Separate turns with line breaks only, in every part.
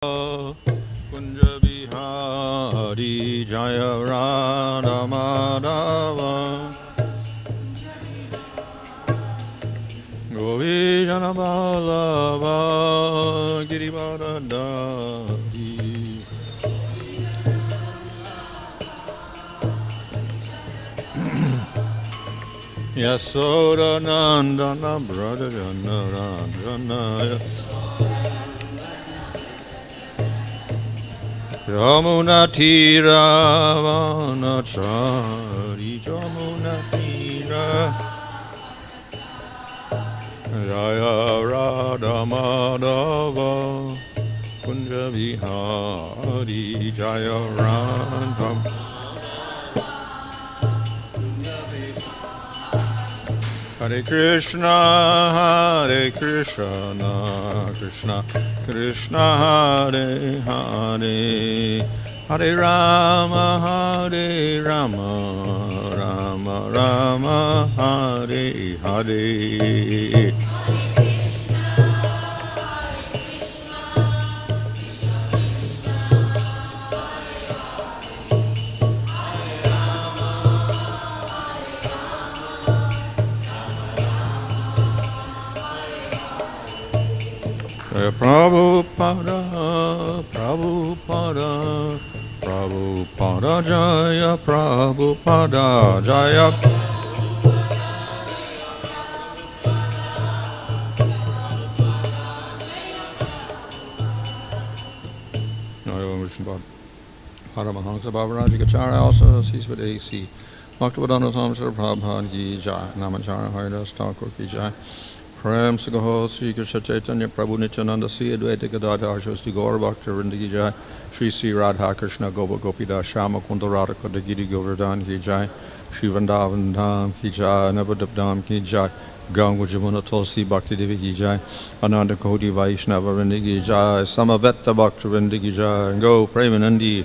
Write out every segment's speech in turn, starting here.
Kunja Bihari Jaya Radha Madhava Govijana Ballava Girivardhari Yasoda Nandana Brother Jana Jamuna Tira Vanachari Jamuna Tira Jaya Radha Madhava Kunja Bihari Jaya Radha Hare Krishna Krishna Krishna Hare Hare Hare Rama Rama Rama Hare Hare Prabhupada, Prabhupada, Prabhupada Jaya, Prabhupada Jaya. Paramahansa Bhavarajikacharya also sees with AC. Bhaktivinoda Swami Prabhupada ki jai. Namacharya Haridas Thakur ki jai. Prem Sagaho Sri Krishna Chaitanya Prabhu Nityananda Sri Advaita Gadadhar Shri Gaur Bhakta Vrinda ki jai. Shri Sri Radha Krishna Gopa Gopida Shama Kunda Radha Giri Govardhan ki jai. Shri Vrindavan Dham ki jai. Navadip Dham ki jai. Ganga Jamuna Tulsi Bhakti Devi ki jai. Ananda Koti Vaishnava Vrinda ki jai. Samavetta Bhakta Vrinda ki jai. Go Premanandi.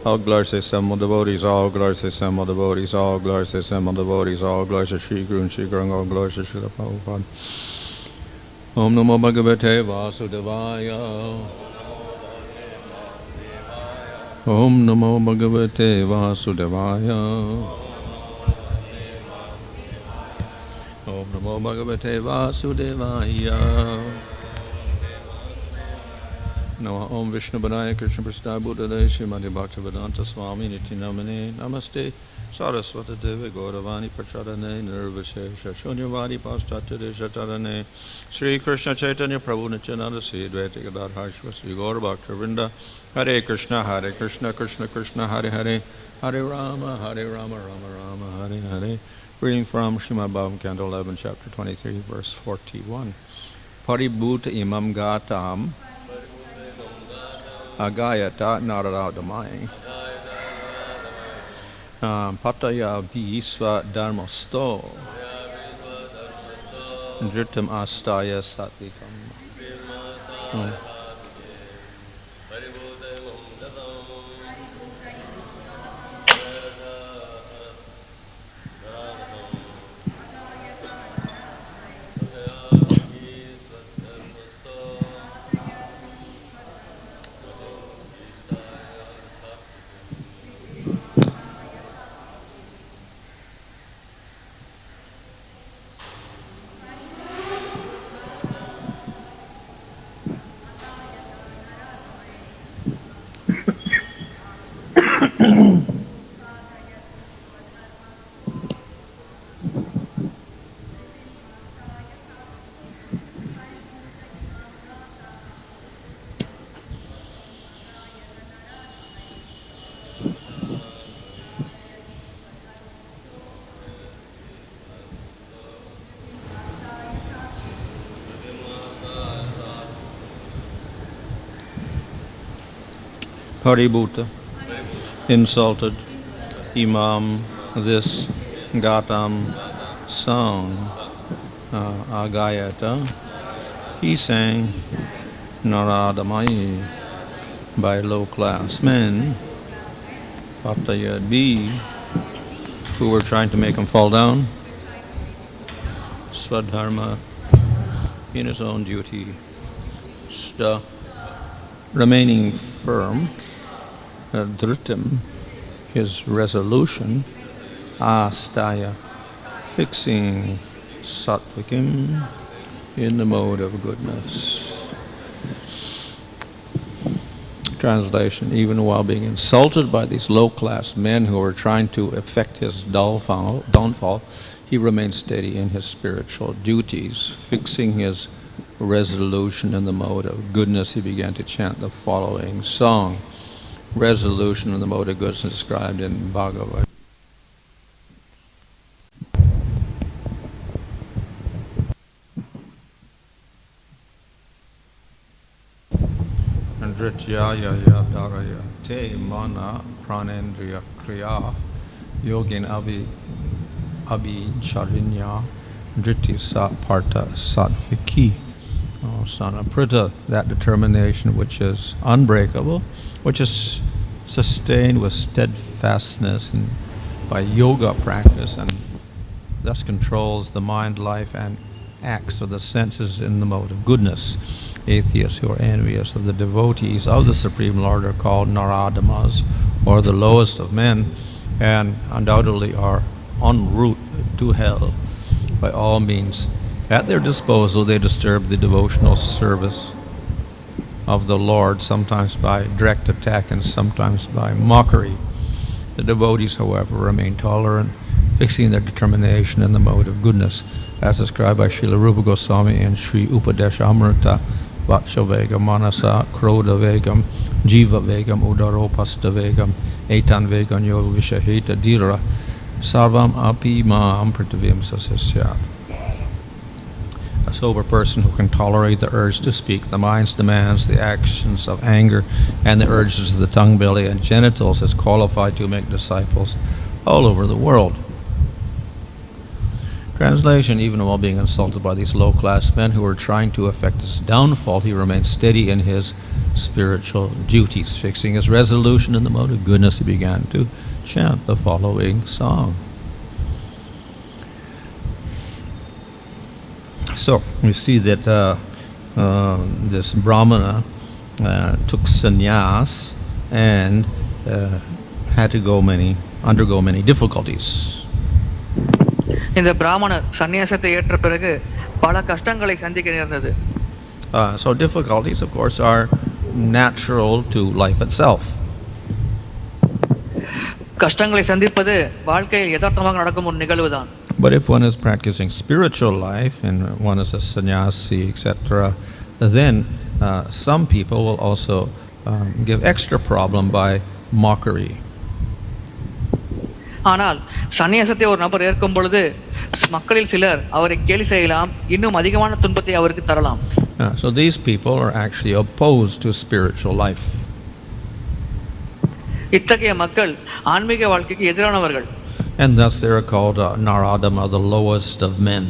All glory to some devotees, all glory to some devotees, all glory to some devotees, all glory to Shri Guru and Shri Guru, all glory to Shri Prabhupada. Om Namo Bhagavate Vasudevaya. Om Namo Bhagavate Vasudevaya. Om Namo Bhagavate Vasudevaya. Namo Om Vishnu Padaya Krishna Prasthaya Buddhadaya Srimati Bhaktivedanta Swami Nityanamane Namaste Saraswata Deva Gauravani Prachadane Nirvishesha Shunyavadi Paschatya Deshatarane Sri Krishna Chaitanya Prabhu Nityananda Sri Advaita Gadadhar Sri Gaur Bhakta Vrinda Hare Krishna Krishna Krishna Hare Hare Hare Rama Rama Rama Hare Hare. Reading from Srimad Bhagavatam, Canto 11, Chapter 23, verse 41. Paribhūta imāṁ gāthām agāyata nara-adhamaiḥ pātayadbhiḥ sva-dharma-stho dhṛtim āsthāya sāttvikīm. Paribhūta, insulted, imāṁ, this, gāthām, song, agāyata, he sang narādhamaiḥ by low-class men, pātayadbhiḥ, who were trying to make him fall down, sva-dharma, in his own duty, sthaḥ, remaining firm, dhṛtim, his resolution, āsthāya, fixing sāttvikīm in the mode of goodness. Translation: even while being insulted by these low-class men who were trying to effect his downfall, he remained steady in his spiritual duties. Fixing his resolution in the mode of goodness, he began to chant the following song. Resolution in the mode of goodness is described in Bhagavad-gītā. dhṛtyā yayā dhārayate mana pranendriya kriya yogin abhicharinya dhṛtī partha sāttvikīm. Oh, son of Purport, that determination which is unbreakable, which is sustained with steadfastness and by yoga practice, and thus controls the mind, life, and acts of the senses in the mode of goodness. Atheists who are envious of the devotees of the Supreme Lord are called nara-adhamaiḥ, or the lowest of men, and undoubtedly are en route to hell. By all means at their disposal, they disturb the devotional service of the Lord, sometimes by direct attack and sometimes by mockery. The devotees, however, remain tolerant, fixing their determination in the mode of goodness, as described by Srila Rupa Goswami in Sri Upadeshamrita, Vatshavegam, Manasa, Krodha Vegam, Jiva Vegam, Udaropasta Vegam, Etan Vegam, Yoga Vishahita Dhira, Sarvam api imāṁ prativyam sasasyāt. A sober person who can tolerate the urge to speak, the mind's demands, the actions of anger, and the urges of the tongue, belly, and genitals is qualified to make disciples all over the world. Translation: even while being insulted by these low-class men who were trying to effect his downfall, he remained steady in his spiritual duties. Fixing his resolution in the mode of goodness, he began to chant the following song. So we see that this Brahmana took sannyas and had to undergo many difficulties.
இந்த பிராமணர் சன்னியாசத்தை ஏற்ற பிறகு பல கஷ்டங்களை சந்திக்க நேர்ந்தது.
So difficulties, of course, are natural to life itself.
கஷ்டங்களை சந்திப்பது வாழ்க்கையில் யதார்த்தமாக நடக்கும் ஒரு நிகழ்வுதான்.
But if one is practicing spiritual life and one is a sannyasi, etc., then some people will also give extra problem by mockery.
ஆனால் சன்னியாசத்தை ஒரு நபர் ஏற்கும் பொழுது மக்களில் சிலர் அவரை கேலி செய்யலாம், இன்னும் அதிகமான துன்பத்தை அவருக்கு தரலாம்.
So these people are actually opposed to spiritual life.
இத்தகைய மக்கள் ஆன்மீக வாழ்க்கைக்கு எதிரானவர்கள்.
And thus they are called nara-adhamaiḥ, the lowest of men.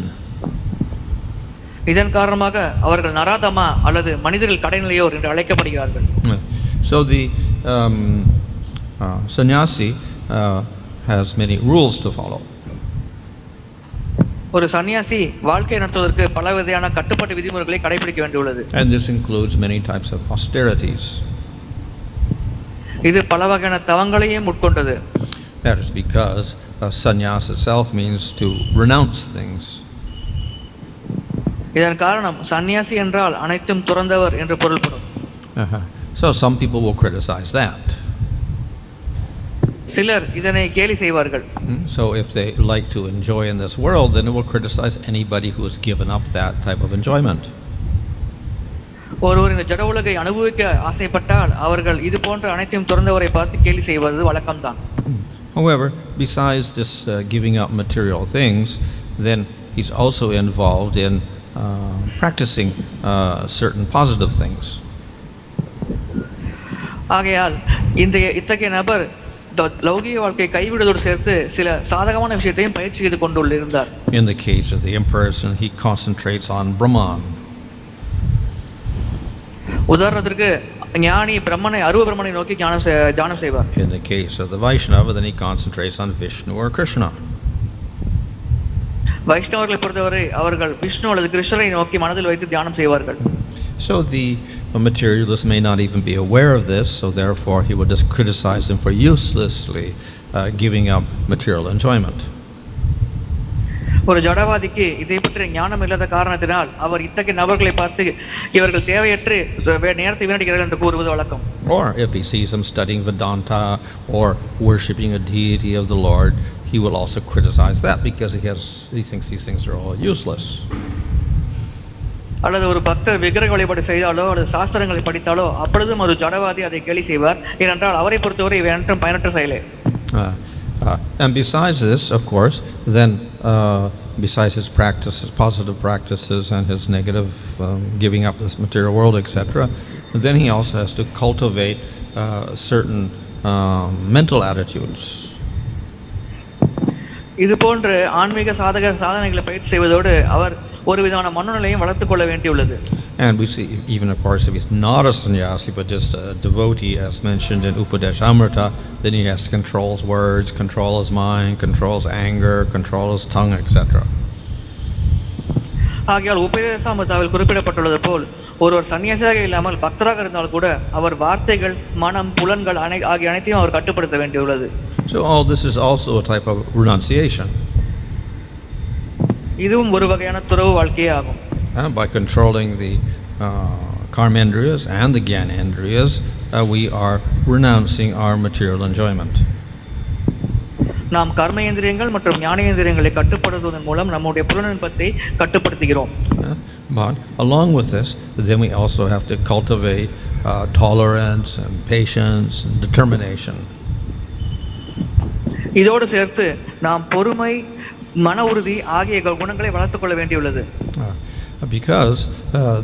இதன் காரணமாக அவர்கள் நராதமா அல்லது மனிதர்கள் கடைநிலையோர் என்று அழைக்கப்படுகிறார்கள்.
So the sannyasi has many rules to follow.
ஒரு சன்னியாசி வாழ்க்கை நடத்துவதற்கு பல வகையான கட்டுப்பாட்டு விதிமுறைகளை கடைபிடிக்க வேண்டியுள்ளது.
And this includes many types of austerities.
இது பல வகையான தவங்களையும் உட்கொண்டது.
That is because sannyas itself means to renounce things.
இதன் காரணம் சன்னியாசி என்றால் அனைத்தும் துறந்தவர் என்று பொருள்படும்.
So some people will criticize that.
சிலர் இதனை கேலி செய்வார்கள்.
So if they like to enjoy in this world, then it will criticize anybody who has given up that type of enjoyment.
ஒருவர் இந்த ஜட உலகை அனுபவிக்க ஆசைப்பட்டால் அவர்கள் இது போன்ற அனைத்தையும் துறந்தவரை பார்த்து கேலி செய்வது வழக்கம்தான்.
However, besides this giving up material things, then he's also involved in practicing certain positive things.
ஆகையால் இத்தகைய நபர் லௌகிக வாழ்க்கையை கைவிடுவதோடு சேர்த்து சில சாதகமான விஷயத்தையும் பயிற்சி செய்து கொண்டிருந்தார்.
In the case of the impersonal, he concentrates on Brahman.
உதாரணத்திற்கு ஞானி பிரம்மனை அருவ பிரம்மனை நோக்கி தியானம் செய்வார்.
In the case of the Vaishnava, then he concentrates on Vishnu or Krishna.
வைஷ்ணவர்களை பொறுத்தவரை அவர்கள் விஷ்ணு அல்லது கிருஷ்ணரை நோக்கி மனதில் வைத்து தியானம் செய்வார்கள்.
So the a materialist may not even be aware of this, so therefore he would just criticize him for uselessly giving up material enjoyment.
ஒரு ஜடவாதிக்கு இதை பற்றிய ஞானம் இல்லாத காரணத்தினால் அவர் இத்தகைய நபர்களை பார்த்து இவர்கள் தேவையற்று நேரத்தை வீணடிக்கிறார்கள் என்று கூறுவது வழக்கம்.
Or if he sees them studying Vedanta or worshipping a deity of the Lord, he will also criticize that because he thinks these things are all useless.
அல்லது ஒரு பக்தர் விக்கிரக வழிபாடு செய்தாலோ அல்லது சாஸ்திரங்களை படித்தாலோ அப்பொழுதும் ஒரு ஜடவாதி அதை கேலி செய்வார். ஏனென்றால் அவரை பொறுத்தவரை இவை அனைத்தும் பயனற்ற செயலே.
And besides this, of course, then besides his practices, positive practices, and his negative giving up this material world, etc., then he also has to cultivate certain mental attitudes.
இது போன்ற ஆன்மீக சாதனைகளை பயிற்சி செய்வதோடு அவர் ஒரு விதமான மனநிலையும் வளர்த்துக் கொள்ள வேண்டியுள்ளது.
And we see, even of course, if he's not a sannyasi but just a devotee, as mentioned in Upadeshamrita, then he has to control his words, control his mind, control his anger, control his tongue, etc.
ஆகையால் உபதேசாமிர்தாவில் குறிப்பிடப்பட்டுள்ளது போல் ஒருவர் சன்னியாசியாக இல்லாமல் பக்தராக இருந்தால் கூட அவர் வார்த்தைகள், மனம், புலன்கள் ஆகிய அனைத்தையும் அவர் கட்டுப்படுத்த வேண்டியுள்ளது.
So all this is also a type of renunciation.
இதுவும் ஒரு வகையான துறவு வாழ்க்கையே ஆகும்.
By controlling the karmendriyas and the gyanendriyas, we are renouncing our material enjoyment.
நாம் கர்மேந்திரியங்கள் மற்றும் ஞானேந்திரியங்களை கட்டுப்படுத்துவதன் மூலம் நம்முடைய புலனின்பத்தை கட்டுப்படுத்துகிறோம்.
But along with this, then we also have to cultivate tolerance and patience and determination.
இதோடு சேர்த்து நாம் பொறுமை, மன உறுதி ஆகிய குணங்களை வளர்த்துக் கொள்ள வேண்டியுள்ளது.
Because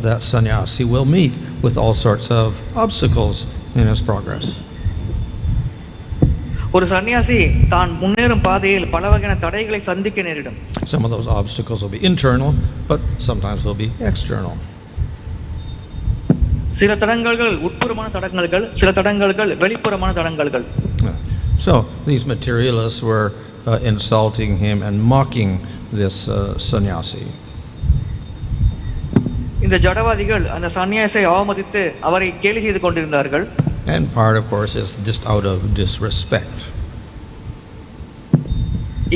that sannyasi will meet with all sorts of obstacles in his progress.
ஒரு சன்னியாசி தான் முன்னேறும் பாதையில் பல வகையான தடைகளை சந்திக்க நேரிடும்.
Some of those obstacles will be internal, but sometimes will be external.
சில தடங்கல்கள் உட்புறமான தடங்கல்கள், சில தடங்கல்கள் வெளிப்புறமான தடங்கல்கள்.
So these materialists were insulting him and mocking this sannyasi.
இந்த ஜடவாதிகள் அந்த சன்னியாசியை அவமதித்து அவரை கேலி செய்து கொண்டிருந்தார்கள்.
And part, of course, is just out of disrespect.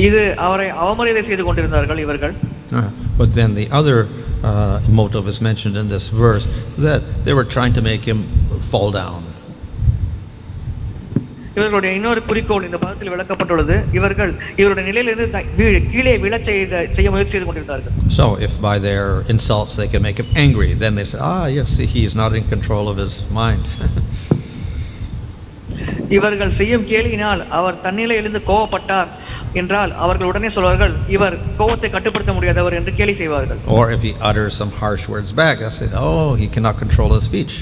இது அவரை அவமரியாதை செய்து கொண்டிருந்தார்கள் இவர்கள்.
But then the other motive is mentioned in this verse, that they were trying to make him fall down.
இவர்களுடைய இன்னொரு குறிக்கோள் இந்த பதத்தில் விளக்கப்பட்டுள்ளது. இவர்கள் இவருடைய நிலையிலிருந்து கீழே விழச் செய்ய முயற்சி செய்து கொண்டிருந்தார்கள்.
So if by their insults they can make him angry, then they say, yes, see, he is not in control of his mind.
இவர்கள் செய்யும் கேலியினால் அவர் தன்னிலையிலிருந்து கோபப்பட்டார் என்றால் அவர்கள் உடனே சொல்வார்கள், இவர் கோபத்தை கட்டுப்படுத்த முடியாதவர் என்று கேலி செய்வார்கள்.
Or if he utters some harsh words back, they say, he cannot control his speech.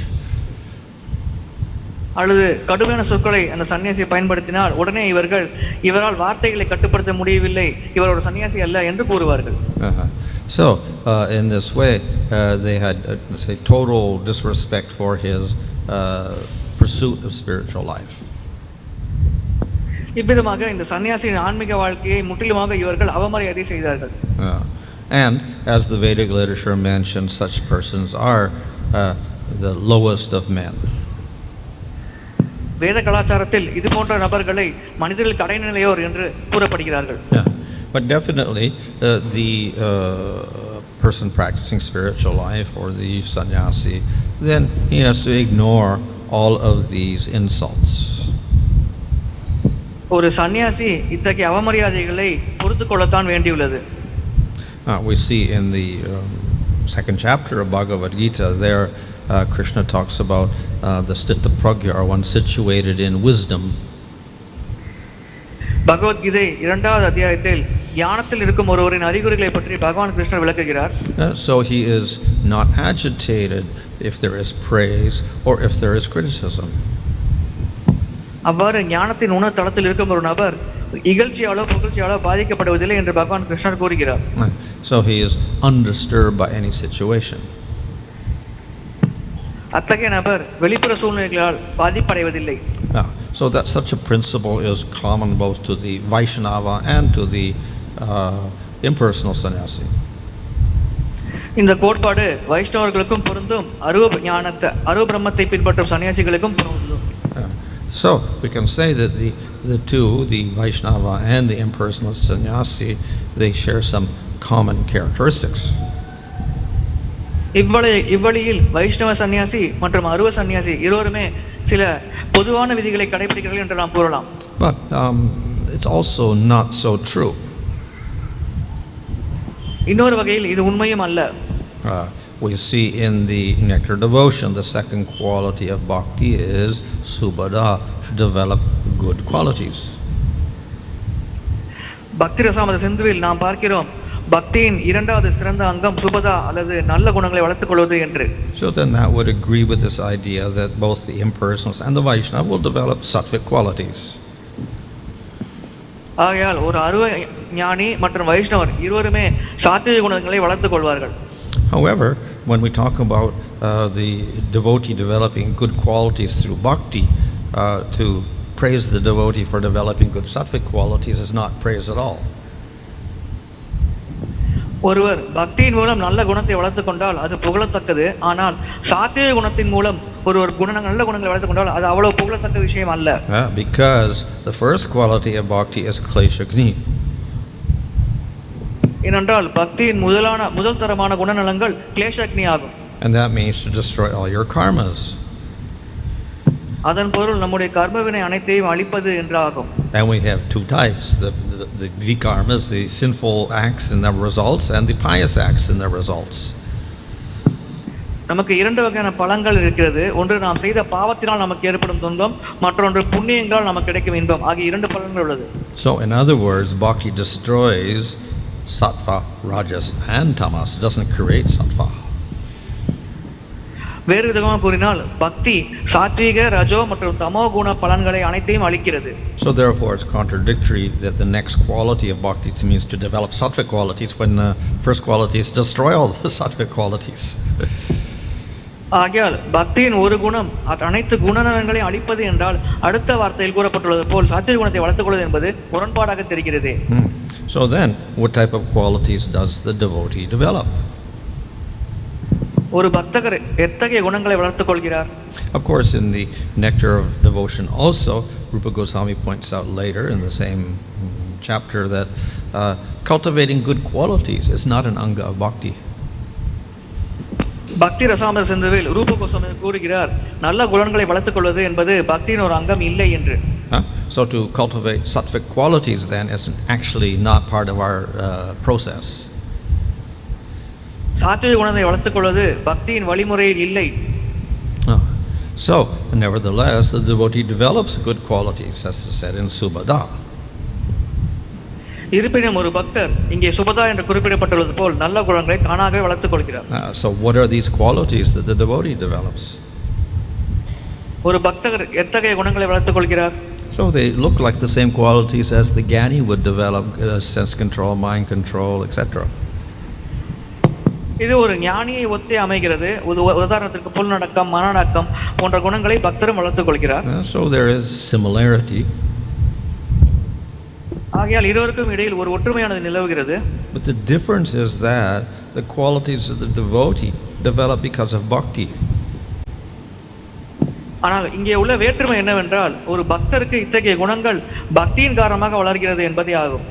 அல்லது கடுமையான சொற்களை அந்த சன்னியாசியை பயன்படுத்தினால் உடனே இவரால் வார்த்தைகளை கட்டுப்படுத்த முடியவில்லை, இவர் ஒரு சன்னியாசி அல்ல என்று கூறுவார்கள்.
So in this way they had say total disrespect for his pursuit of spiritual life.
இவ்விதமாக இந்த சன்னியாசியின் ஆன்மீக வாழ்க்கையை முற்றிலுமாக இவர்கள் அவமரியாதை செய்தார்கள்.
And as the Vedic literature mentions, such persons are the lowest of men.
வேத கலாச்சாரத்தில் இது போன்ற நபர்களை மனிதர்கள் கடைநிலையோர் என்று கூறப்படுகிறார்கள்.
But definitely the person practicing spiritual life or the sannyasi, then he has to ignore all of these insults.
ஒரு சன்னியாசி இத்தகைய அவமரியாதைகளை பொறுத்துக் கொள்ளத்தான் வேண்டியுள்ளது.
We see in the second chapter of Bhagavad-gītā, there Krishna talks about the sthita prajna, or one situated in wisdom.
பகவத்-கீதை இரண்டாவது அத்தியாயத்தில் ஞானத்தில் இருக்கும் ஒருவரின் அறிகுறிகளை பற்றி பகவான் கிருஷ்ணர் விளக்குகிறார்.
So he is not agitated if there is praise or if there is criticism.
அவ்வாறு ஞானத்தின் உணர் தளத்தில் இருக்கும் ஒரு நபர் இகழ்ச்சியாலோ புகழ்ச்சியாலோ பாதிக்கப்படுவதில்லை என்று பகவான் கிருஷ்ணர் கூறுகிறார்.
So he is undisturbed by any situation.
அத்தகைய நபர் வெளிப்புற சூழ்நிலைகளால் பாதிப்படைவதில்லை.
So that such a principle is common both to the Vaishnava and to the impersonal sannyasi.
இந்த கோட்பாடு வைஷ்ணவர்களுக்கும் பொருந்தும், அருவ பிரம்மத்தை பின்பற்றும் சன்னியாசிகளுக்கும் பொருந்தும்.
So we can say that the two, the Vaishnava and the impersonalist sannyasi, they share some common characteristics.
இவ்வழியில் வைஷ்ணவ சன்னியாசி மற்றும் அருவ சன்னியாசி இருவருமே சில பொதுவான விதிகளை கடைபிடிக்கிறார்கள் என்று நாம் கூறலாம்.
But it's also not so true.
இன்னொரு வகையில் இது உண்மையும் அல்ல.
We see in the nectar devotion, the second quality of bhakti is sva-dharma, to develop good qualities.
பக்தி ரசாமத சிந்துவில் நாம் பார்க்கிறோம், பக்தியின் இரண்டாவது சிறந்த அங்கம் சுபதா அல்லது நல்ல குணங்களை வளர்த்துக் கொள்வது என்று.
So then that would agree with this idea that both the impersonals and the Vaishnava will develop sattvic qualities.
ஆகையால் ஒரு அருவ ஞானி மற்றும் வைஷ்ணவர் இருவருமே சாத்விக குணங்களை வளர்த்துக் கொள்வார்கள்.
However, when we talk about the devotee developing good qualities through bhakti, to praise the devotee for developing good sattvic qualities is not praise at all.
ஒருவர் பக்தியின் மூலம் நல்ல குணத்தை வளர்த்துக் கொண்டால் அது புகழத்தக்கது. ஆனால் சாத்விக குணத்தின் மூலம் ஒருவர் நல்ல குணங்களை வளர்த்துக் கொண்டால் அது அவ்வளவு புகழத்தக்க விஷயம் அல்ல.
Because the first quality of bhakti is kleshagni.
ஏனென்றால் பக்தியின் முதல் தரமான குணநலங்கள் கிளேஷக்னி ஆகும்.
And that means to destroy all your karmas.
அதன் பொருள் நம்முடைய கர்மவினை அனைத்தையும் அழிப்பது என்றாகும்.
And we have two types, the vikarmas, the sinful acts and their results, and the pious acts and their results.
நமக்கு இரண்டு வகையான பலன்கள் இருக்கிறது. ஒன்று நாம் செய்த பாவத்தினால் நமக்கு ஏற்படும் துன்பம், மற்றொன்று புண்ணியங்களால் நமக்கு கிடைக்கும் இன்பம் ஆகிய இரண்டு பலன்கள் உள்ளது.
So in other words, bhakti destroys sattva, rajas and tamas, doesn't create sattva.
வேறு விதமாக கூறினால் பக்தி சாத்விக, ரஜோ மற்றும் தமோ குண பலன்களை அனைத்தையும் அளிக்கிறது.
So therefore it's contradictory that the next quality of bhakti means to develop sattvic qualities when the first quality is destroy all the sattvic qualities.
ஆகையால் பக்தியின் ஒரு குணம் அனைத்து குணநலன்களையும் அளிப்பது என்றால் அடுத்த வார்த்தையில் கூறப்பட்டுள்ளது போல் சாத்விக குணத்தை வளர்த்துக் கொள்வது என்பது முரண்பாடாக தெரிகிறது.
So then what type of qualities does the devotee develop?
ஒரு பக்தர் எத்தகைய குணங்களை வளர்த்துக் கொள்கிறார்?
Of course, in the nectar of devotion also, Rupa Goswami points out later in the same chapter that cultivating good qualities is not an anga of bhakti.
பக்தி ரசாமத சிந்துவில் ரூப கோஸ்வாமி கூறுகிறார், நல்ல குணங்களை வளர்த்துக் கொள்வது என்பது பக்தியின் ஒரு அங்கம் இல்லை என்று.
So to cultivate sattvic qualities then is actually not part of our process.
சாத்விக குணத்தை வளர்த்துக் கொள்வது பக்தியின் வழிமுறையில் இல்லை.
So nevertheless the devotee develops good qualities, as said in subhada.
இருப்பினும் ஒரு பக்தர் இங்கே சுபதா என்று குறிப்பிடப்பட்டுள்ளது போல் நல்ல குணங்களை தானாகவே வளர்த்துக் கொள்கிறார்.
So what are these qualities that the devotee develops?
ஒரு பக்தர் எத்தகைய குணங்களை வளர்த்துக் கொள்கிறார்?
So they look like the same qualities as the jnani would develop, sense control, mind control, etc.
இது ஒரு ஞானியை ஒத்தே அமைகிறது. உதாரணத்திற்கு புலனடக்கம், மனநடக்கம் போன்ற குணங்களை பக்தரும் வளர்த்துக் கொள்கிறார்.
So there is similarity.
ஆகையால் இருவருக்கும் இடையில் ஒரு ஒற்றுமையானது நிலவுகிறது.
But the difference is that the qualities of the devotee develop because of bhakti.
ஆனால் இங்கே உள்ள வேற்றுமை என்னவென்றால் ஒரு பக்தருக்கு இத்தகைய குணங்கள் பக்தியின் காரணமாக வளர்கிறது என்பதே ஆகும்.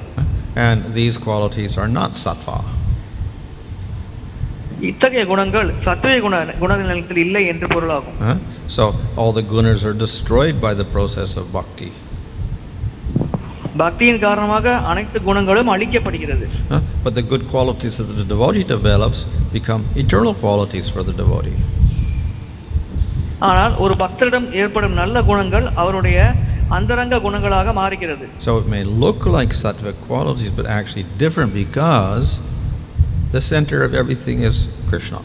And these qualities are not sattva.
இத்தகைய குணங்கள் சத்விக குணநிலையில் இல்லை என்று பொருளாகும்.
So all the gunas are destroyed by the process of bhakti.
பக்தியின் காரணமாக அனைத்து குணங்களும் அழிக்கப்படுகிறது.
But the good qualities that the devotee develops become eternal qualities for the devotee.
ஆனால் ஒரு பக்தரிடம் ஏற்படும் நல்ல குணங்கள் அவருடைய அந்தரங்க குணங்களாக மாறுகிறது.
So it may look like sattvic qualities but actually different because the center of everything is Krishna.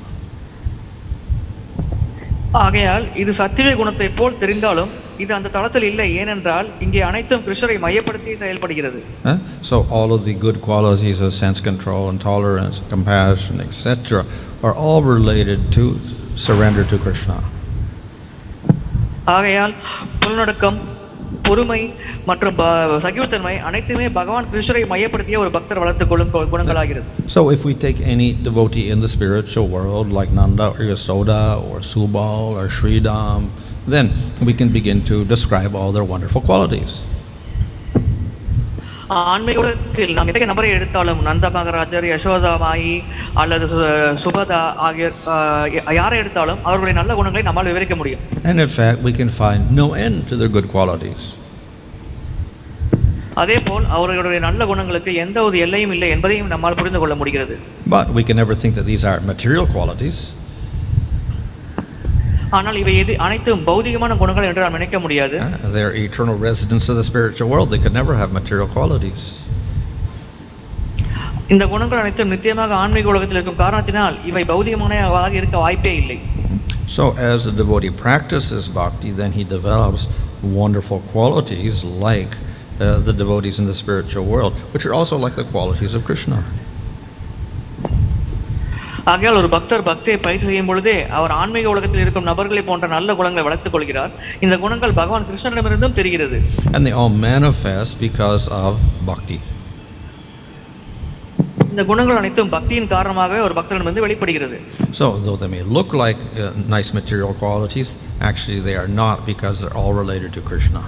ஆகையால் இது சத்விக குணத்தை போல் தெரிந்தாலும் இது அந்த தளத்தில் இல்லை. ஏனென்றால் இங்கே அனைத்தும் கிருஷ்ணரை மையப்படுத்தி செயல்படுகிறது.
So all of the good qualities of sense control and tolerance, compassion, etc. are all related to surrender to Krishna.
ஆகையால் புலனடக்கம், பொறுமை மற்றும் சகிப்புத்தன்மை அனைத்துமே பகவான் கிருஷ்ணரை மையப்படுத்திய ஒரு பக்தர் வளர்த்துக் கொள்ளும் குணங்களாகிறது.
So if we take any devotee in the spiritual world like Nanda or Yasoda or Subal or Sridham, then we can begin to describe all their wonderful qualities.
ஆன்மீகத்தில் நாம் எத்தகைய நபரை எடுத்தாலும் நந்த மகாராஜர், யசோதா மாயி அல்லது சுபதா ஆகிய யாரை எடுத்தாலும் அவர்களுடைய நல்ல குணங்களை நம்மால் விவரிக்க முடியும்.
And in fact we can find no end to their good qualities.
அதேபோல் அவர்களுடைய நல்ல குணங்களுக்கு எந்த ஒரு எல்லையும் இல்லை என்பதையும் நம்மால் புரிந்து கொள்ள முடிகிறது.
But we can never think that these are material qualities.
ஆனால் இவை அனைத்தும் பௌதிகமான குணங்கள் என்று நாம் நினைக்க முடியாது.
They are eternal residents of the spiritual world. They could never have material qualities.
இந்த குணங்கள் அனைத்தும் நித்தியமாக ஆன்மீக உலகத்தில் இருக்கும் காரணத்தினால் இவை பௌதிகமானதாக இருக்க வாய்ப்பே இல்லை.
So as the devotee practices bhakti, then he develops wonderful qualities like the devotees in the spiritual world, which are also like the qualities of Krishna.
ஆகையால் ஒரு பக்தர் பக்தியை பயிற்சி செய்யும் பொழுதே அவர் ஆன்மீக உலகத்தில் இருக்கும் நபர்களை போன்ற நல்ல குணங்களை வளர்த்துக் கொள்கிறார். இந்த குணங்கள் பகவான் கிருஷ்ணனிடமிருந்தும் தெரிகிறது.
And they all manifest because of bhakti.
இந்த குணங்கள் அனைத்தும் பக்தியின் காரணமாகவே ஒரு பக்தரிடமிருந்து வெளிப்படுகிறது.
So though they may look like nice material qualities, actually they are not, because they're all related to Krishna.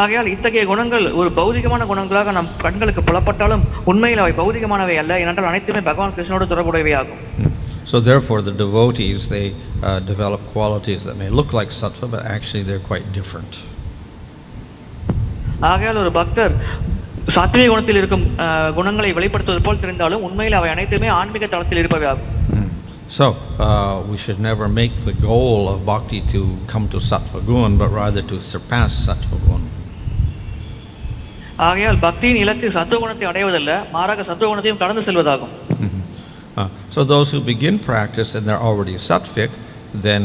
ஆகையால் இத்தகைய குணங்கள் ஒரு பௌதிகமான குணங்களாக நம் கண்களுக்கு புலப்பட்டாலும் உண்மையில் அவை பௌதிகமானவை அல்ல, ஏனென்றால் அனைத்துமே பகவான் கிருஷ்ணனோடு தொடர்புடையவை ஆகும்.
So therefore the devotees, they develop qualities that may look like sattva, but actually they're quite different.
ஆகையால் ஒரு பக்தர் சாத்விக குணத்தில் இருக்கும் குணங்களை வெளிப்படுத்துவது போல் தெரிந்தாலும் உண்மையில் அவை அனைத்துமே ஆன்மீக தளத்தில் இருப்பவை ஆகும்.
So we should never make the goal of bhakti to come to sattva gun, but rather to surpass sattva gun.
ஆகையால் பக்தியின் இலக்கு சத்துவகுணத்தை அடைவதல்ல, மாறாக சத்துவகுணத்தையும் கடந்து செல்வதாகும்.
So those who begin practice and they're already sattvic, then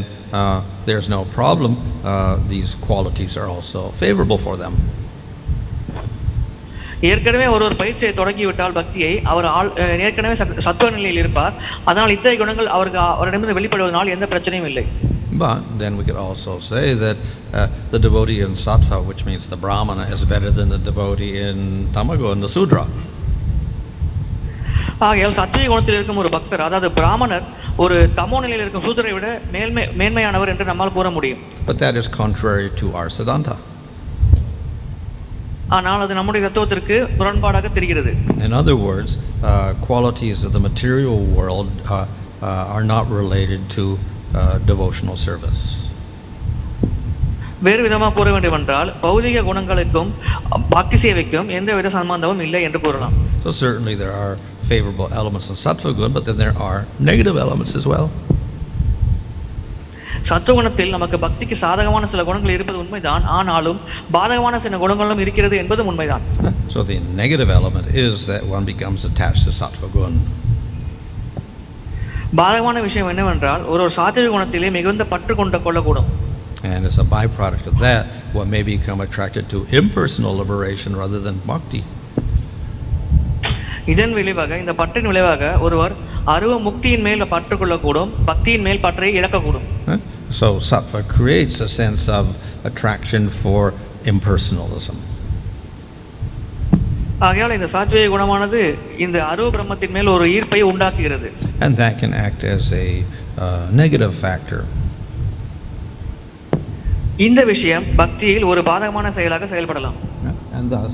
there's no problem. These qualities are also favorable for them.
ஏற்கனவே ஒரு பயிற்சியை தொடங்கிவிட்டால் பக்தியை அவர் ஏற்கனவே சத்துவ நிலையில் இருப்பார். அதனால் இத்தகைய குணங்கள் அவரிடமிருந்து வெளிப்படுவதனால் எந்த பிரச்சனையும் இல்லை.
But then we could also say that the devotee in sattva, which means the brahmana, is better than the devotee in tamagun, the sudra.
ஆகையால் சத்விக குணத்தில் இருக்கும் ஒரு பக்தர், அதாவது பிராமணர், ஒரு தமோ நிலையில் இருக்கும் சூத்ரரை விட மேன்மையானவர் என்று நம்மால் கூற முடியும்.
But that is contrary to our siddhanta.
ஆனால் அது நம்முடைய தத்துவத்திற்கு முரண்பாடாக தெரிகிறது.
In other words, qualities of the material world are not related to devotional service.
வேறு விதமாக கூற வேண்டும் என்றால் பௌதிக குணங்களுக்கும் பக்தி சேவைக்கும் எந்த வித சம்பந்தமும் இல்லை என்று கூறலாம்.
So certainly there are favorable elements in sattva gun, but then there are negative elements as well.
சத்துவகுணத்தில் நமக்கு பக்திக்கு சாதகமான சில குணங்கள் இருப்பது உண்மைதான், ஆனாலும் பாதகமான சில குணங்களும் இருக்கிறது என்பதும் உண்மைதான்.
So the negative element is that one becomes attached to sattva gun.
பாதகமான விஷயம் என்னவென்றால் ஒரு சாத்விக குணத்திலே மிகுந்த பற்று கொள்ளக்கூடும்.
And as a byproduct of that, one may become attracted to impersonal liberation rather than bhakti.
இதன் விளைவாக, இந்த பற்றின் விளைவாக ஒருவர் அருவ முக்தியின் மேல் பற்று கொள்ளக்கூடும், பக்தியின் மேல் பற்றை இழக்கக்கூடும்.
So sattva creates a sense of attraction for impersonalism.
ஆகையால் இந்த சாத்விக குணமானது இந்த அருவ பிரம்மத்தின் மேல் ஒரு ஈர்ப்பை உண்டாக்குகிறது.
And that can act as a negative factor.
இந்த விஷயம் பக்தியில் ஒரு பாதகமான செயலாக செயல்படலாம்.
And thus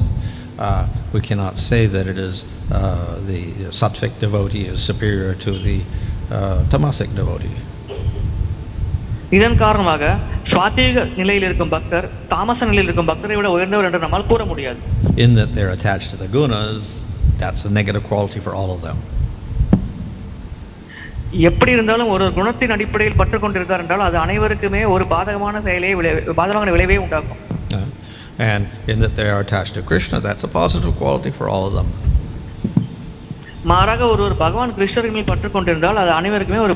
we cannot say that it is the sattvic devotee is superior to the tamasic devotee.
இதன் காரணமாக சாத்விக நிலையில் இருக்கும் பக்தர் தாமச நிலையில் இருக்கும் பக்தரை விட உயர்ந்தவர் என்று நம்மால் கூற முடியாது.
In that they're attached to the gunas, that's a negative quality for all of them.
எப்படி இருந்தாலும் ஒரு குணத்தின் அடிப்படையில் பற்று கொண்டிருக்கார் என்றால் அது அனைவருக்குமே ஒரு பாதகமான விளைவை உண்டாக்கும்.
And in that they are attached to Krishna, that's a positive quality for all of them.
மாறாக ஒருவர் பகவான் கிருஷ்ணரின் மேல் பற்று கொண்டிருந்தால் அது அனைவருக்குமே ஒரு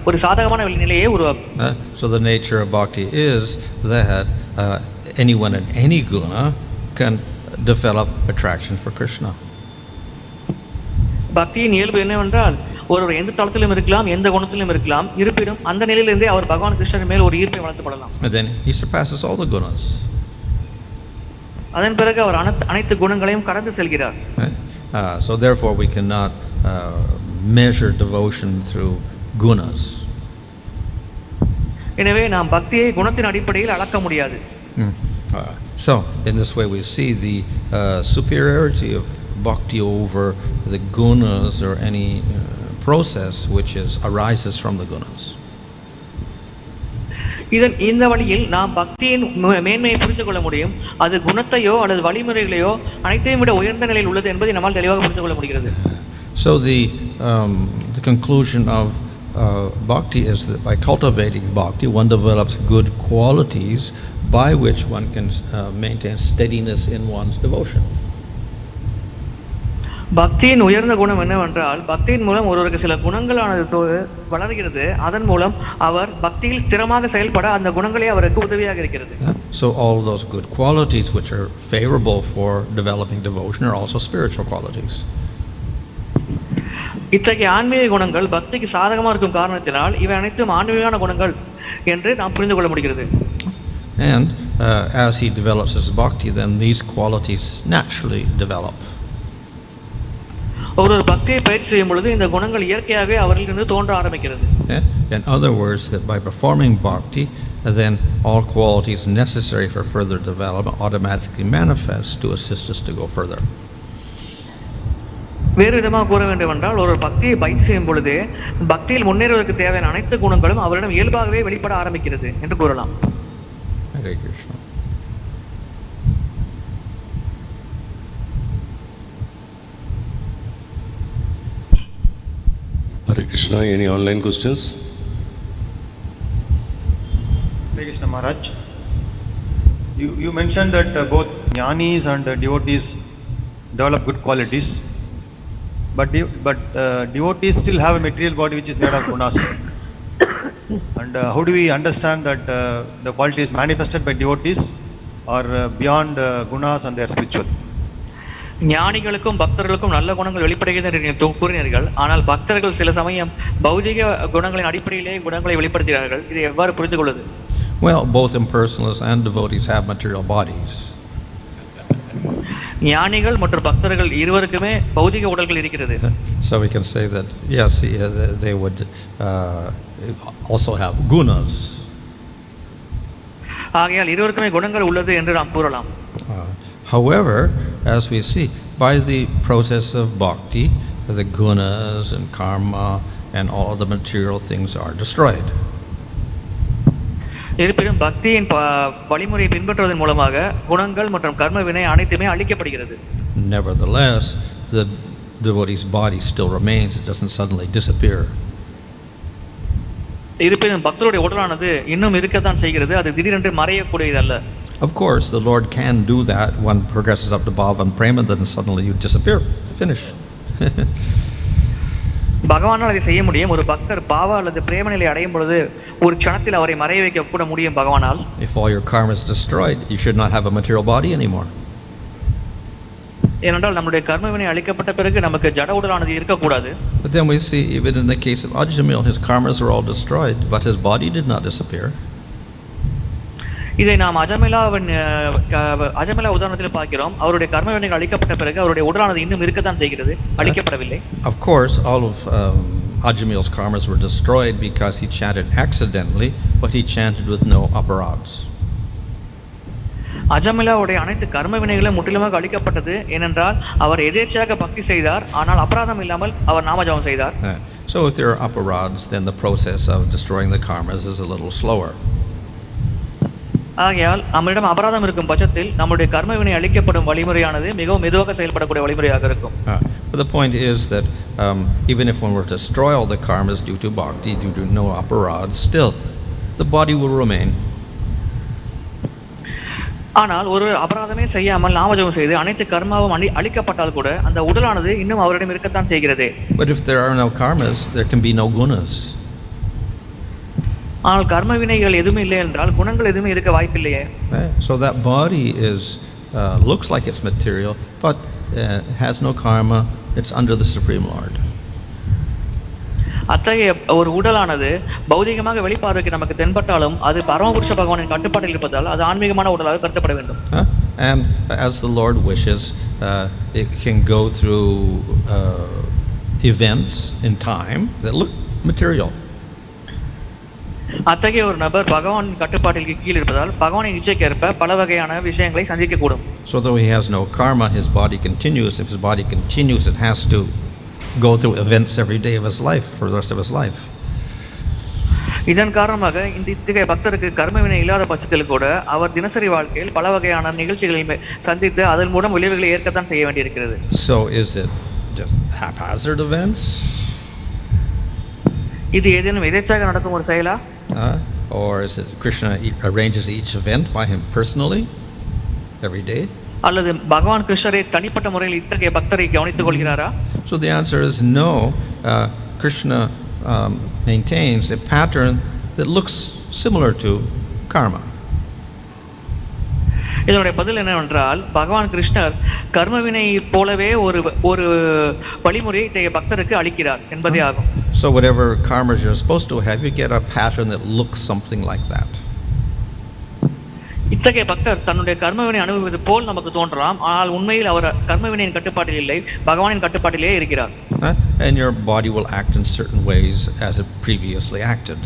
ஒரு சாதகமான நிலையை உருவாக்கும்.
So the nature of bhakti is that anyone in any guna can develop attraction for Krishna.
பக்தியின் இயல்பு என்னவென்றால் ஒருவர் எந்த தளத்திலும் இருக்கலாம், எந்த குணத்திலும் இருக்கலாம், இருப்பினும் அந்த நிலையிலிருந்தே அவர் பகவான் கிருஷ்ணர் மேல் ஒரு ஈர்ப்பை வளர்த்துக் கொள்ளலாம்.
And then he surpasses all the gunas.
அதன் பிறகு அவர் அனைத்து குணங்களையும் கடந்து செல்கிறார்.
So therefore we cannot measure devotion through gunas.
எனவே நாம் பக்தியை குணத்தின் அடிப்படையில் அளக்க முடியாது.
So in this way we see the superiority of bhakti over the gunas or any process which arises from the gunas.
இந்த வழியில் நாம் பக்தியின் மேன்மையை புரிந்து கொள்ள முடியும். அது குணத்தையோ அல்லது வழிமுறைகளையோ அனைத்தையும் விட உயர்ந்த நிலையில் உள்ளது என்பதை நம்மால் தெளிவாக புரிந்து கொள்ள முடிகிறது.
So the conclusion of bhakti is that by cultivating bhakti one develops good qualities by which one can maintain steadiness in one's devotion.
பக்தியின் உயர்ந்த குணம் என்னவென்றால் பக்தியின் மூலம் ஒருவருக்கு சில குணங்களானது வளர்கிறது. அதன் மூலம் அவர் பக்தியில் ஸ்திரமாக செயல்பட அந்த குணங்களே அவருக்கு உதவியாக இருக்கிறது.
So all those good qualities which are favorable for developing devotion are also spiritual qualities.
இத்தகைய ஆன்மீக குணங்கள் பக்திக்கு சாதகமாக இருக்கும் காரணத்தினால் இவை அனைத்தும் ஆன்மீகமான குணங்கள் என்று நாம் புரிந்து கொள்ள முடிகிறது.
And as he develops his bhakti, then these qualities naturally develop.
ஒரு பக்தியை பயிற்சி செய்யும் பொழுது இந்த குணங்கள் இயற்கையாகவே அவரிலிருந்து தோன்ற ஆரம்பிக்கிறது.
In other words, that by performing bhakti, then all qualities necessary for further development automatically manifest to assist us to go further.
வேறு விதமாக கூற வேண்டும் என்றால் ஒரு பக்தியை பயிற்சி செய்யும் பொழுது பக்தியில் முன்னேறுவதற்கு தேவையான அனைத்து குணங்களும் அவரிடம் இயல்பாகவே வெளிப்பட ஆரம்பிக்கிறது என்று கூறலாம்.
Hare Krishna.
Hare Krishna. Any online questions?
Hare Krishna Maharaj. You mentioned that both jnanis and devotees develop good qualities, but devotees still have a material body which is made of gunas. And how do we understand that the quality is manifested by devotees or beyond gunas and they are spiritual?
ஞானிகளுக்கும் பக்தர்களுக்கும் நல்ல குணங்கள் வெளிப்படுகிறது என்று கூறினீர்கள். ஆனால் பக்தர்கள் சில சமயம் பௌதிக குணங்களின் அடிப்படையிலே குணங்களை வெளிப்படுத்துகிறார்கள். இதை எவ்வாறு புரிந்து கொள்வது?
Well, both impersonalists and devotees have material bodies.
ஞானிகள் மற்றும் பக்தர்கள் இருவருக்குமே பௌதிக உடல்கள் இருக்கிறது.
So we can say that yes, they would also have gunas.
ஆகையால் இருவருக்குமே குணங்கள் உள்ளது என்று நாம் கூறலாம்.
However, as we see, by the process of bhakti, the gunas and karma and all the material things are destroyed.
இருப்பினும் பக்தியின் வழிமுறையை பின்பற்றுவதன் மூலமாக குணங்கள் மற்றும் கர்ம வினை அனைத்துமே அழிக்கப்படுகிறது.
Nevertheless, the devotee's body still remains; it doesn't suddenly disappear.
இருப்பினும் பக்தருடைய உடலானது இன்னும் இருக்கத்தான் செய்கிறது. அது திடீரென்று மறையக்கூடியதல்ல.
Of course, the Lord can do that. One progresses up to bhava and prema, then suddenly you disappear. Finish.
பகவானால் அதை செய்ய முடியும். ஒரு பக்தர் பாவா அல்லது பிரேம நிலை அடையும் பொழுது ஒரு க்ஷணத்தில் அவரை மறைய வைக்க கூட முடியும் பகவானால்.
If all your karma is destroyed, you should not have a material body anymore.
ஏனென்றால் நம்முடைய கர்ம வினை அழிக்கப்பட்ட பிறகு நமக்கு ஜட உடலானது இருக்கக்கூடாது.
But then we see, even in the case of Ajamil, his karmas are all destroyed, but his body did not disappear.
இதை நாம் அஜமிலா உதாரணத்தில் பார்க்கிறோம். அவருடைய கர்ம வினைகள் அழிக்கப்பட்ட பிறகு அவருடைய உடலானது இன்னும் இருக்கத்தான் செய்கிறது, அழிக்கப்படவில்லை.
Of course, all of Ajamil's karmas were destroyed because he chanted accidentally, but he chanted with no aparadhs.
அஜமிலாவுடைய அனைத்து கர்ம வினைகளும் முற்றிலுமாக அழிக்கப்பட்டது. ஏனென்றால் அவர் எதேச்சையாக பக்தி செய்தார், ஆனால் அபராதம் இல்லாமல் அவர் நாமஜபம் செய்தார்.
So if there are aparadhs, then the process of destroying the karmas is a little slower.
ஆகையால் நம்மிடம் அபராதம் இருக்கும் பட்சத்தில் நம்முடைய கர்ம வினை அழிக்கப்படும் வழிமுறையானது மிகவும் மெதுவாக செயல்படக்கூடிய வழிமுறையாக இருக்கும்.
But the point is that even if one were to destroy all the karmas due to bhakti, due to no aparadhs, still the body will remain.
ஆனால் ஒரு அபராதமே செய்யாமல் நாமஜபம் செய்து அனைத்து கர்மாவும் அழிக்கப்பட்டால் கூட அந்த உடலானது இன்னும் அவரிடம் இருக்கத்தான் செய்கிறது.
But if there are no karmas, there can be no gunas.
ஆனால் கர்ம வினைகள் எதுவுமே இல்லை என்றால் குணங்கள் எதுவுமே இருக்க வாய்ப்பில்லையே.
So that body looks like it's material, but has no karma. It's under the Supreme Lord.
அத்தகைய ஒரு உடலானது பௌதிகமாக வெளிப்பார்வைக்கு நமக்கு தென்பட்டாலும் அது பரமபுருஷ பகவானின் கட்டுப்பாட்டில் இருப்பதால் அது ஆன்மீகமான உடலாக கருதப்பட வேண்டும்.
And as the Lord wishes, it can go through events in time that look material.
அத்தகைய ஒரு நபர் பகவானின் கட்டுப்பாட்டிற்கு கீழ் இருப்பதால் பகவானின் இச்சைக்கேற்ப பல வகையான விஷயங்களை சந்திக்கக்கூடும்.
So though he has no karma, his body continues. If his body continues, it has to go through events every day of his life for the rest of his life.
இதன் காரணமாக இந்த இத்தகைய பக்தருக்கு கர்மவினை இல்லாத பட்சத்தில் கூட அவர் தினசரி வாழ்க்கையில் பல வகையான நிகழ்ச்சிகளை சந்தித்து அதன் மூலம் விளைவுகளை ஏற்கத்தான் செய்ய வேண்டியிருக்கிறது.
So is it just haphazard events?
இது ஏதேனும் எதேச்சாக நடக்கும் ஒரு செயலா?
Or is it Krishna arranges each event by him personally every day?
அல்லது பகவான் கிருஷ்ணரே தனிப்பட்ட முறையில் இத்தகைய பக்தரை கவனித்துக் கொள்கிறாரா?
So the answer is no. Krishna maintains a pattern that looks similar to karma.
இதனுடைய பதில் என்னவென்றால் பகவான் கிருஷ்ணர் கர்மவினை போலவே ஒரு வழிமுறையை இத்தகைய பக்தருக்கு அளிக்கிறார் என்பதே ஆகும்.
So whatever karmas you're supposed to have, you get a pattern that looks something like that.
இத்தகைய பக்தர் தன்னுடைய கர்மவினை அனுபவிப்பது போல் நமக்கு தோன்றலாம், ஆனால் உண்மையில் அவர் கர்மவினையின் கட்டுப்பாட்டில் இல்லை, பகவானின் கட்டுப்பாட்டிலே இருக்கிறார்.
And your body will act in certain ways as it previously acted.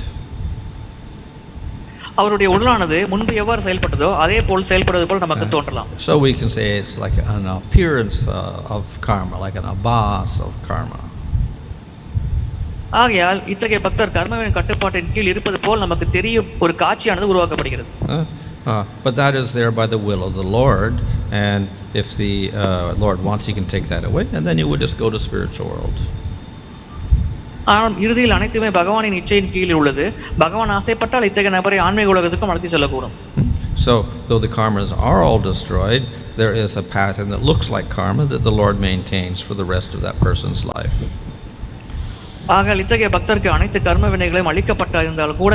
அவருடைய உடலானது முன்பு எவ்வாறு செயல்பட்டதோ அதே போல் செயல்படுவது போல் நமக்கு தோன்றலாம்.
So we can say it's like an appearance of karma, like an abhas of karma.
ஆகையால் இத்தகைய பக்தர் கர்மவின் கட்டுப்பாட்டின் கீழ் இருப்பது போல் நமக்கு தெரியும் ஒரு காட்சியானது உருவாக்கப்படுகிறது.
But that is there by the will of the Lord, and if the Lord wants, he can take that away, and then you would just go to spiritual world.
ஆனால் இறுதியில் அனைத்துமே பகவானின் இச்சையின் கீழ் உள்ளது. பகவான் ஆசைப்பட்டால் இத்தகைய நபரை ஆன்மீக உலகத்துக்கும் அழைத்து செல்லக்கூடும்.
So though the karmas are all destroyed, there is a pattern that looks like karma that the Lord maintains for the rest of that person's life.
ஆக இத்தகைய பக்தருக்கு அனைத்து கர்ம வினைகளையும் அளிக்கப்பட்டிருந்தால் கூட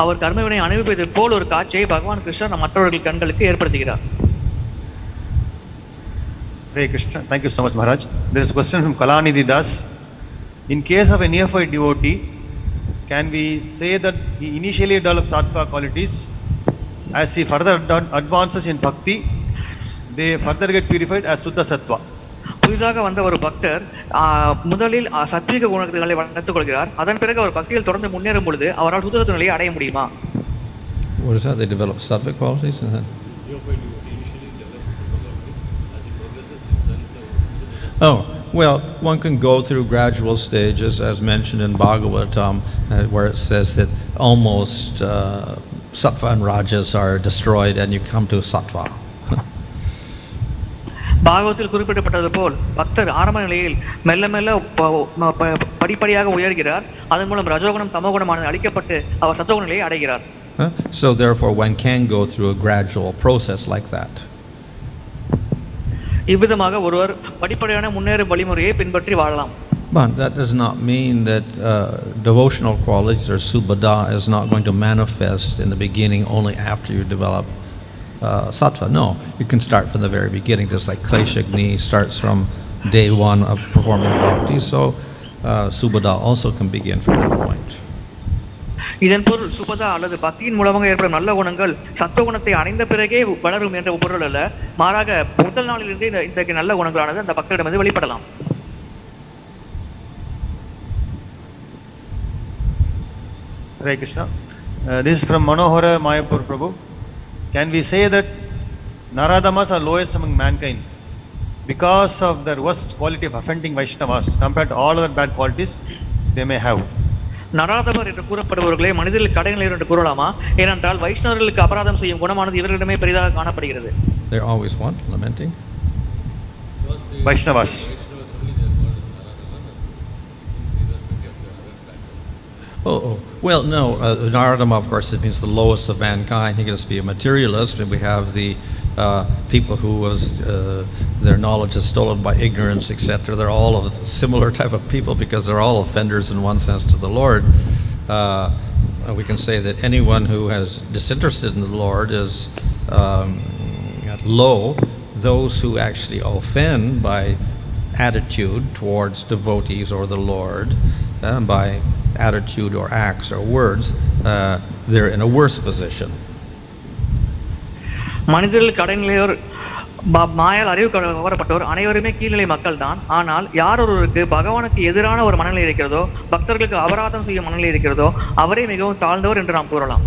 அவர் கர்மவினை அனுபவிப்பது போல் ஒரு காட்சியை பகவான் கிருஷ்ணர் மற்றவர்கள் கண்களுக்கு ஏற்படுத்துகிறார்.
Hare Krishna. Thank you so much, Maharaj. There is a question from Kalanidhi Das. In case of a neophyte devotee, can we say that he initially develops sattva qualities? As he further advances in bhakti, they further get purified as Suddha Sattva.
புதிதாக வந்த ஒரு பக்தர் முதலில் சத்வீக குணங்களை வளர்த்துக் கொள்கிறார். அதன் பிறகு அவர் பக்தியில் தொடர்ந்து முன்னேறும் பொழுது அவரால் சுத்த நிலையை அடைய முடியுமா?
What is that? They develop sattvic qualities? Oh, well, one can go through gradual stages, as mentioned in Bhagavad-gītā, where it says that almost sattva and rajas are destroyed and you come to sattva.
பாகவத்தில் குறிப்பிடப்பட்டது போல் பக்தர் ஆரம்ப நிலையில் மெல்ல மெல்ல படிப்படியாக உயர்கிறார். அதன் மூலம் ரஜோகுணம் தமோகுணமானது அழிக்கப்பட்டு அவர் சத்தோகுண நிலையை அடைகிறார்.
So therefore one can go through a gradual process like that.
இவ்விதமாக ஒருவர் படிப்படியான முன்னேறும் வழிமுறையை பின்பற்றி வாழலாம்.
But that does not mean that devotional qualities or sva-dharma is not going to manifest in the beginning only after you develop sattva. No, you can start from the very beginning, just like Kleshagni starts from day one of performing bhakti. So sva-dharma also can begin from that point.
இதன் பொருள் சுபதா அல்லது பக்தியின் மூலமாக ஏற்படும் நல்ல குணங்கள் சத்துவகுணத்தை அடைந்த பிறகே வளரும் என்ற பொருள் அல்ல. மாறாக முதல் நாளிலிருந்து இந்த நல்ல குணங்களானது அந்த பக்தரிடமிருந்து வெளிப்படலாம்.
Hare Krishna. This is from Manohara Mayapur Prabhu. Can we say that nara-adhamaiḥ are lowest among mankind because of their worst quality of offending Vaishnavas compared to all other bad qualities they may have?
நராதமர் என்று கூறப்படுபவர்களே மனிதர்கள் கடைநிலையர் என்று கூறலாமா? ஏனென்றால் வைஷ்ணவர்களுக்கு அபராதம் செய்யும் குணமானது இவர்களிடமே பெரிதாக காணப்படுகிறது.
They're always what? Lamenting?
Vaishnavas.
Oh, well, no. Narādhamaiḥ, of course, it means the lowest of mankind. He can just be a materialist. And we have the people who their knowledge is stolen by ignorance, etc. They're all of a similar type of people because they're all offenders in one sense to the Lord. We can say that anyone who is disinterested in the Lord is low. Those who actually offend by attitude towards devotees or the Lord, by attitude or acts or words, they're in a worse position.
மனிதர்கள் கடைநிலையோர் மாயால் அறிவு கவரப்பட்டோர் அனைவருமே கீழ்நிலை மக்கள் தான். ஆனால் யார் ஒருவருக்கு பகவானுக்கு எதிரான ஒரு மனநிலை இருக்கிறதோ, பக்தர்களுக்கு அபராதம் செய்யும் மனநிலை இருக்கிறதோ, அவரே மிகவும் தாழ்ந்தவர் என்று நாம் கூறலாம்.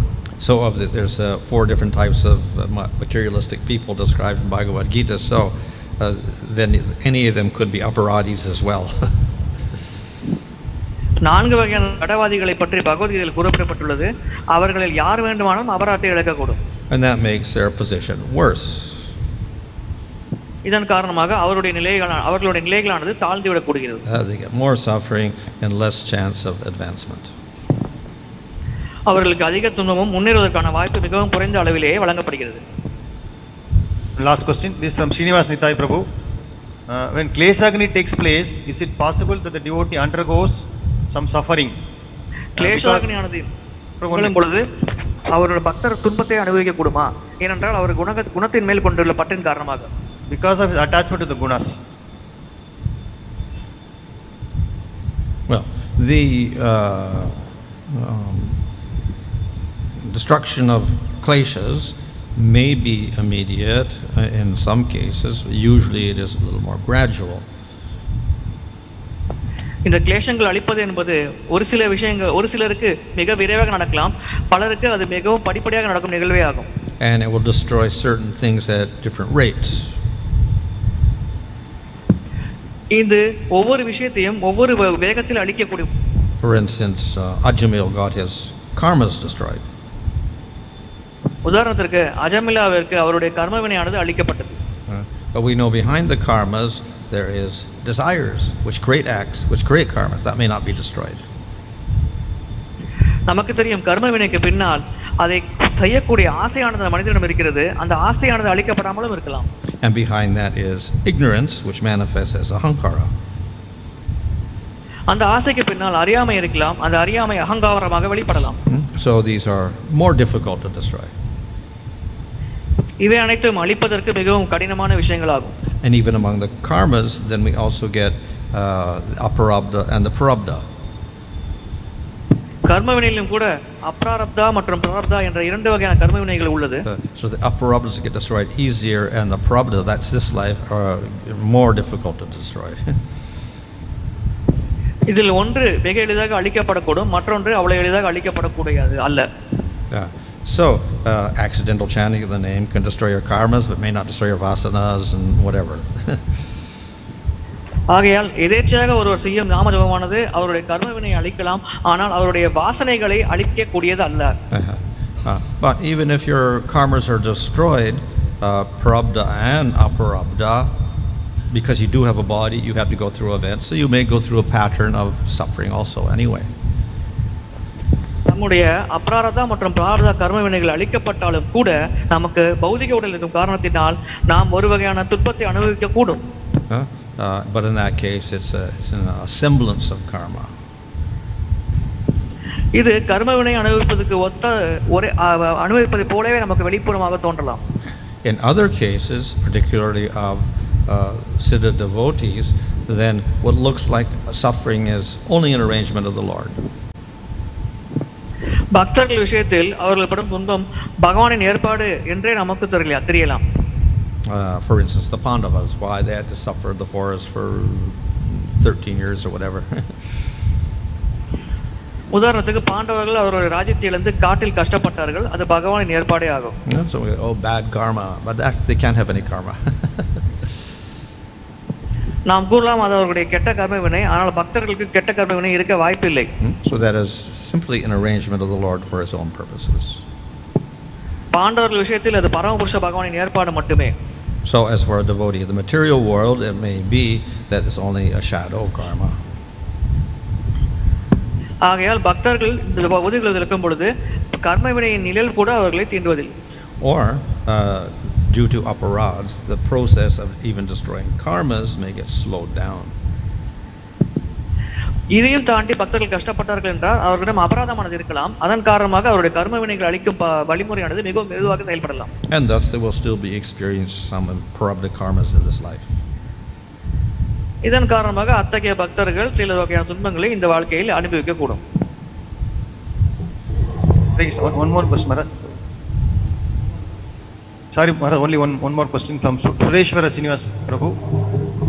So there's 4 different types of materialistic people described in Bhagavad-gītā. So then any of them could be aparadis as well.
4 வகையான கடவாதிகளை பற்றி பகவத்கீதையில் கூறப்பட்டுள்ளது. அவர்களில் யார் வேண்டுமானாலும் அபராதத்தை இழக்கக்கூடும்.
And that makes their position worse.
இதன் காரணமாக அவர்களுடைய நிலைகளானது தாழ்ந்து விடக்கூடியது.
They get more suffering and less chance of advancement.
அவர்களுக்கு அதிக துன்பமும் முன்னேறுவதற்கான வாய்ப்பு மிகவும் குறைந்த அளவிலேயே வழங்கப்படுகிறது.
Last question, this is from Srinivas Nitai Prabhu. When Kleshagni takes place, is it possible that the devotee undergoes some suffering?
கிளேஷாக்னியானது நிகழும் பொழுது அவரோட பக்தர் துன்பத்தை அனுபவிக்க கூடுமா? ஏனென்றால் அவர் குணத்தின் மேல் கொண்டுள்ள பற்றின் காரணமாக.
Because of his attachment to the gunas.
Well, the destruction of kleshas may be immediate in some cases. Usually it is a little more gradual.
இந்த கிளேஷங்கள் அழிப்பது என்பது ஒரு சிலருக்கு மிக விரைவாக நடக்கலாம், பலருக்கு அது மிகவும் படிப்படியாக நடக்கும் நிகழ்வே ஆகும்.
And it will destroy certain things at different rates.
இது ஒவ்வொரு விஷயத்தையும் ஒவ்வொரு வேகத்தில் அழிக்கக்கூடிய.
For instance, Ajamil got his karmas destroyed.
உதாரணத்திற்கு அஜமிலாவிற்கு அவருடைய கர்ம வினையானது அழிக்கப்பட்டது.
But we know behind the karmas there is desires which create acts which create karmas that may not be destroyed.
நமக்கு தெரியும் கர்ம வினைக்கு பின்னால் அதை செய்யக்கூடிய ஆசையானது மனிதனிடம் இருக்கிறது. அந்த ஆசையானது அழிக்கப்படாமலும் இருக்கலாம்.
And behind that is ignorance which manifests as ahankara.
அந்த ஆசைக்கு பின்னால் அறியாமை இருக்கலாம். அந்த அறியாமை அகங்காரமாக வெளிப்படலாம்.
So these are more difficult to destroy.
இவை அனைத்தும் அழிப்பதற்கு மிகவும் கடினமான விஷயங்களாகும்.
And even among the karmas, then we also get aparabdha and the prarabdha.
கர்ம வினையிலும் கூட அப்ராரப்தா மற்றும் பிரரப்தா என்ற 2 வகையான கர்ம வினைகள் உள்ளது.
So the aparabdhas get destroyed easier, and the prarabdha, that's this life, are more difficult to destroy.
இதில் ஒன்று மிக எளிதாக அழிக்கப்படக்கூடும், மற்றொன்று அவ்வளவு எளிதாக அழிக்கப்படக்கூடியது அல்ல.
So accidental chanting of the name can destroy your karmas, but may not destroy your vasanas and whatever.
ஆகையால் எதேச்சையாக ஒருவர் செய்யும் நாம ஜபமானது அவருடைய கர்ம வினையை அழிக்கலாம், ஆனால் அவருடைய வாசனைகளை அழிக்கக்கூடியது அல்ல.
But even if your karmas are destroyed, prarabdha and aparabdha, because you do have a body, you have to go through events, so you may go through a pattern of suffering also anyway.
நம்முடைய அப்ராரதா மற்றும் பிராரதா கர்ம வினைகள் அழிக்கப்பட்டாலும் கூட நமக்கு பௌதிக உடல் இருக்கும் காரணத்தினால் நாம் ஒரு வகையான துன்பத்தை அனுபவிக்க கூடும்.
But in that case it's a semblance of karma.
இது கர்ம வினை அனுபவிப்பதற்கு ஒத்த ஒரு அனுபவிப்பதை போலவே நமக்கு வெளிப்புறமாக தோன்றலாம்.
In other cases, particularly of siddha devotees, then what looks like suffering is only an arrangement of the Lord.
பக்தர்கள் விஷயத்தில் அவர்கள் படும் துன்பம் பகவானின் ஏற்பாடு என்றே நமக்கு தெரியலாம்.
For instance, the Pandavas, why they had to suffer in the forest for 13 years or whatever.
உதாரணத்துக்கு பாண்டவர்கள் அவருடைய ராஜ்யத்தை இழந்து காட்டில் கஷ்டப்பட்டார்கள். அது பகவானின் ஏற்பாடே ஆகும்.
So bad karma, but they can't have any karma.
நாம் கூறலாம் அது அவர்களுடைய கெட்ட கர்ம வினை, ஆனால் பக்தர்களுக்கு கெட்ட கர்ம வினை இருக்க வாய்ப்பில்லை.
So that is simply an arrangement of the Lord for his own purposes.
பாண்டவர்கள் விஷயத்தில் அது பரமபுருஷ பகவானின் ஏற்பாடு மட்டுமே.
So as for a devotee in the material world, it may be that it's only a shadow of karma.
ஆகையால் பக்தர்கள் இந்த பௌதிகத்தில் இருக்கும் பொழுது கர்ம வினையின் நிழல் கூட அவர்களை தீண்டுவதில்லை.
Or due to aparads, the process of even destroying karmas may get slowed down.
இதையும் தாண்டி பக்தர்கள் கஷ்டப்பட்டார்கள் என்றால் அவர்களிடம் அபராதமானது இருக்கலாம். அதன் காரணமாக அவருடைய கர்ம வினைகள் அழிக்கும் வழிமுறையானது மிகவும் மெதுவாக செயல்படலாம்.
And thus they will still be experiencing some paribhūta karmas in this life.
இதன் காரணமாக அத்தகைய பக்தர்கள் சில வகையான துன்பங்களை இந்த வாழ்க்கையில் அனுபவிக்க கூடும்.
One more question, Maharaj. Sorry, Maharaj, only one more question from Sureshwara Srinivas Prabhu.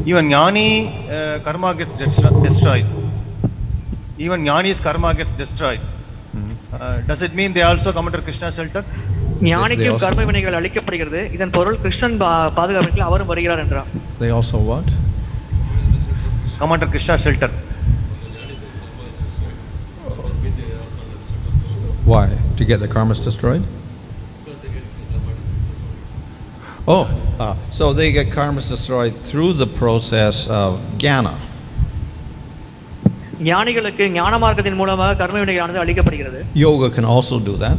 Even Jnani karma gets destroyed. Even Jnani's karma gets destroyed. Does it mean they also come under Krishna's shelter?
ஞானிக்கும் கர்ம வினைகள் அளிக்கப்படுகிறது. இதன் பொருள் கிருஷ்ணன் பாதுகாப்பில் அவரும் வருகிறார் என்றார்.
They also what?
Come under Krishna's shelter.
Why? To get the karmas destroyed? Oh, so they get karmas destroyed through the process of jnana.
ஞானிகளுக்கு ஞான மார்க்கத்தின் மூலமாக கர்ம வினைகளானது அளிக்கப்படுகிறது.
Yoga can also do that.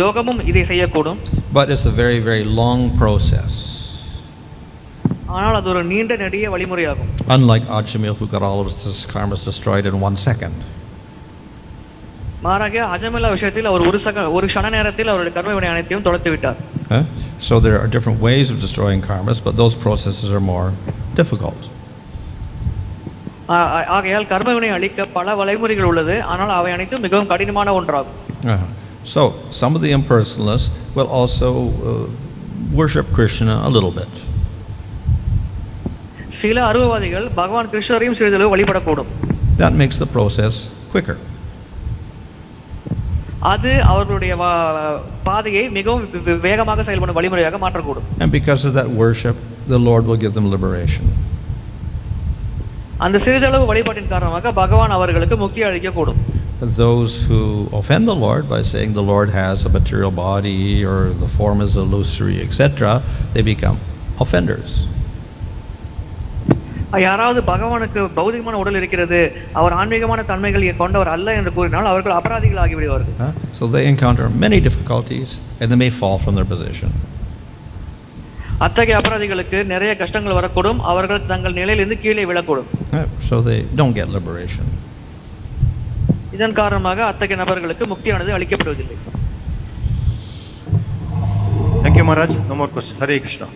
யோகமும் இதை செய்யக்கூடும்.
But it's a very, very long process.
ஆனால் அது ஒரு நீண்ட நெடிய வழிமுறையாகும்.
Unlike Ajamil, who got all of his karmas destroyed in 1 second.
மாறாக அஜமிலா விஷயத்தில் அவர் ஒரு க்ஷண நேரத்தில் அவருடைய கர்ம வினை அனைத்தையும் தொலைத்து விட்டார்.
So there are different ways of destroying karmas, but those processes are more difficult.
ஆகையால் கர்ம வினை அளிக்க பல வழிமுறைகள் உள்ளது, ஆனால் அவை அனைத்தும் மிகவும் கடினமான ஒன்றாகும்.
So some of the impersonalists will also worship Krishna a little bit.
சில அருவவாதிகள் பகவான் கிருஷ்ணரையும் சிறிதளவு வழிபடக்கூடும்.
That makes the process quicker.
அது அவர்களுடைய பாதையை மிகவும் வேகமாக செயல்படும் வழிமுறையாக மாற்றக்கூடும்.
And because of that worship, the Lord will give them liberation.
அந்த சிறிதளவு வழிபாட்டின் காரணமாக பகவான் அவர்களுக்கு முக்தி அளிக்கக்கூடும்.
Those who offend the Lord by saying the Lord has a material body or the form is illusory, etc., they become offenders.
யாராவது பகவானுக்கு பௌதிகமான உடல் இருக்கிறது, அவர் ஆன்மீகமான தன்மைகள் கொண்டவர் அல்ல என்று கூறினால் அவர்கள் அபராதிகள் ஆகிவிடுவார்கள்.
So they encounter many difficulties and they may fall from their position.
அத்தகைய அபராதிகளுக்கு நிறைய கஷ்டங்கள் வரக்கூடும், அவர்கள் தங்கள் நிலையிலிருந்து கீழே விழக்கூடும்.
So they don't get liberation.
இதன் காரணமாக அத்தகைய நபர்களுக்கு முக்தியானது அளிக்கப்படுவதில்லை.
Thank you, Maharaj. No more questions. Hare Krishna.